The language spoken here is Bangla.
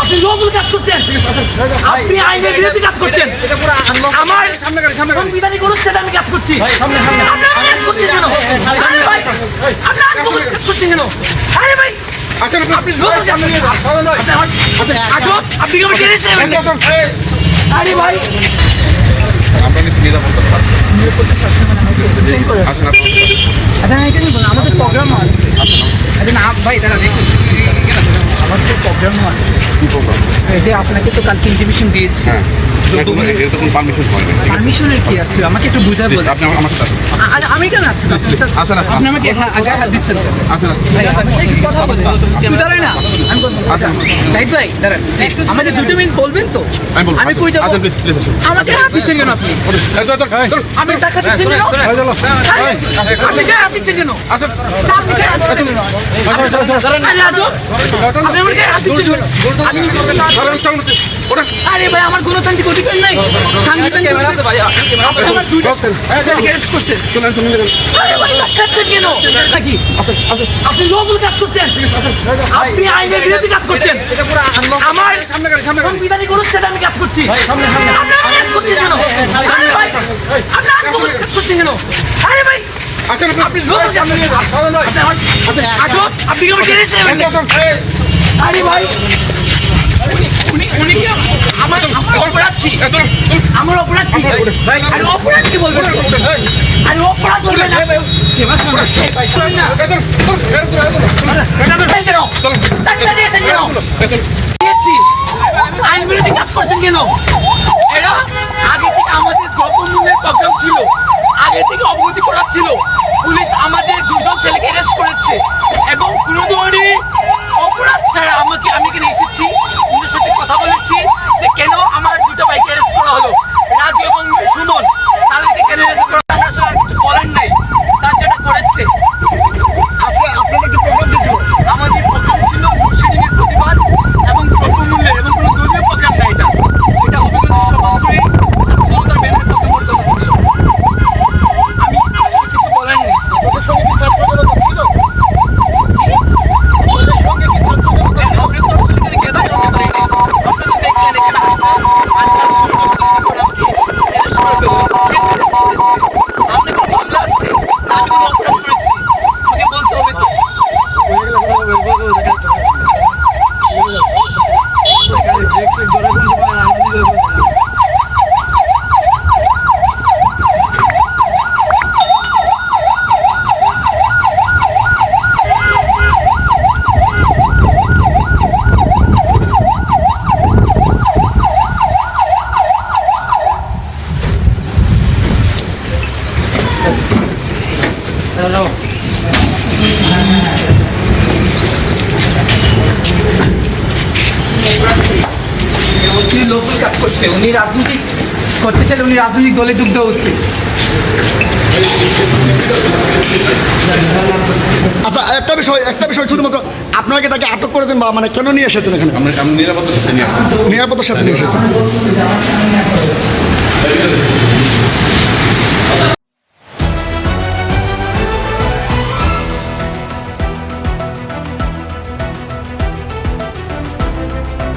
আপনি লোভুল কাজ করছেন, আপনি আইনের বিরোধী কাজ করছেন। আমার সাংবিধানিক অনুচ্ছেদে আমি কাজ করছি, আপনারা কাজ করছেন কেন? আরে ভাই, আপনারা আইনবহুল কাজ করছেন কেন? আরে ভাই, আপনি লোভুল কাজ করছেন। আজব, আপনি কি আমার টেনেছেন? আরে ভাই, আমাদের প্রোগ্রামও আছে। আচ্ছা না ভাই, দাঁড়া দেখুন, আমাদের প্রোগ্রামও আছে। যে আপনাকে তো কালকে ইনভিটেশন দিয়েছি, পারমিশনের কি আছে আমাকে একটু বুঝাই বলুন। আমি কেন আছি? আপনি আমাকে আগে হাত দিচ্ছেন। ভাই আমার সাথে কথা বলেন, তুই দাঁড়াই না, আমি জাহিদ ভাই দাঁড়ান, আমাদের 2 মিনিট বলবেন তো? আমি কই যাবো? আমাকে হাত দিচ্ছেন কেন আপনি? আপনি টাকা দিচ্ছেন কেন? আপনি কে হাত দিচ্ছেন কেন? আপনি কে হাত দিচ্ছেন কেন? আরে আজব, আপনি আমার কে হাত দিচ্ছেন কেন? আরে ভাই, আমার গণতান্ত্রিক অধিকার নাই, সাংবিধানিক আছে ভাই। আমার 2টা ছেলেকে অ্যারেস্ট করছেন। আরে ভাই, কাটছেন কেন নাকি? আপনি লোভুল কাজ করছেন, আপনি আইনের বিরোধী কাজ করছেন। আমার সাংবিধানিক অনুচ্ছেদে আমি কাজ করছি, আপনারা কাজ করছেন কেন? আরে ভাই, আপনারা আইনবহুল কাজ করছেন কেন? আরে ভাই, আপনি লোভুল কাজ করছেন। আজব, আপনি কি আমার টেনেছেন? আরে ভাই, উনি কি আমার অপরাধ কি? আমার অপরাধ কি? আরে অপরাধ কি বলবেন? আরে অপরাধ বলবেন না। আইন বিরোধী কাজ করছেন কেন? এরা আগে থেকে আমাদের দ্রব্যমূল্যের প্রোগ্রাম ছিল, আগে থেকে অবগতি করা ছিল। পুলিশ আমাদের 2জন ছেলেকে অ্যারেস্ট করেছে এবং কোনো ধরনের অপরাধ ছাড়া আমি এখানে এসেছি, ওদের সাথে কথা বলেছি যে কেন আমার 2টা বাইক অ্যারেস্ট করা হলো, রাজু এবং সুমন, তাদেরকে কেন অ্যারেস্ট করা হলো? আসলে আর কিছু বলেন নাই, তার যেটা করেছে। আজকে আপনাদের কি প্রোগ্রাম ছিল? আমাদের প্রোগ্রাম ছিল লোডশেডিংয়ের প্রতিবাদ এবং দ্রব্যমূল্যের, এবং কোনো দলীয় প্রোগ্রাম না। এটা অভিজ্ঞতার সমাজসূরি ছাত্র জনতার ব্যানারের প্রোগ্রামের কথা ছিল। আমি আসলে কিছু বলেন নাই। ওদের সঙ্গে কি ছাত্র জনতা ছিল? ওদের সঙ্গে কি ছাত্র জনতা? আমরা তো আসলে এখানে গেদারি হতে পারি না। আপনি তো দেখলেন এখানে আসলো আর জবরদস্তি করে আমাকে অ্যারেস্ট করে ফেললো। কে অ্যারেস্ট করেছে? আপনার কোনো মামলা আছে? না আমি কোনো অপরাধ করেছি? আমাকে বলতে হবে তো। লোকাল কাজ করছে, উনি রাজনীতি করতে চাইলে উনি রাজনৈতিক দলে যুক্ত হচ্ছে। আচ্ছা, একটা বিষয় শুধুমাত্র আপনারা কি তাকে আটক করেছেন বা মানে কেন নিয়ে এসেছেন এখানে? আমরা নিরাপত্তার সাথে নিয়ে আসছি। নিরাপত্তার সাথে নিয়ে এসেছেন।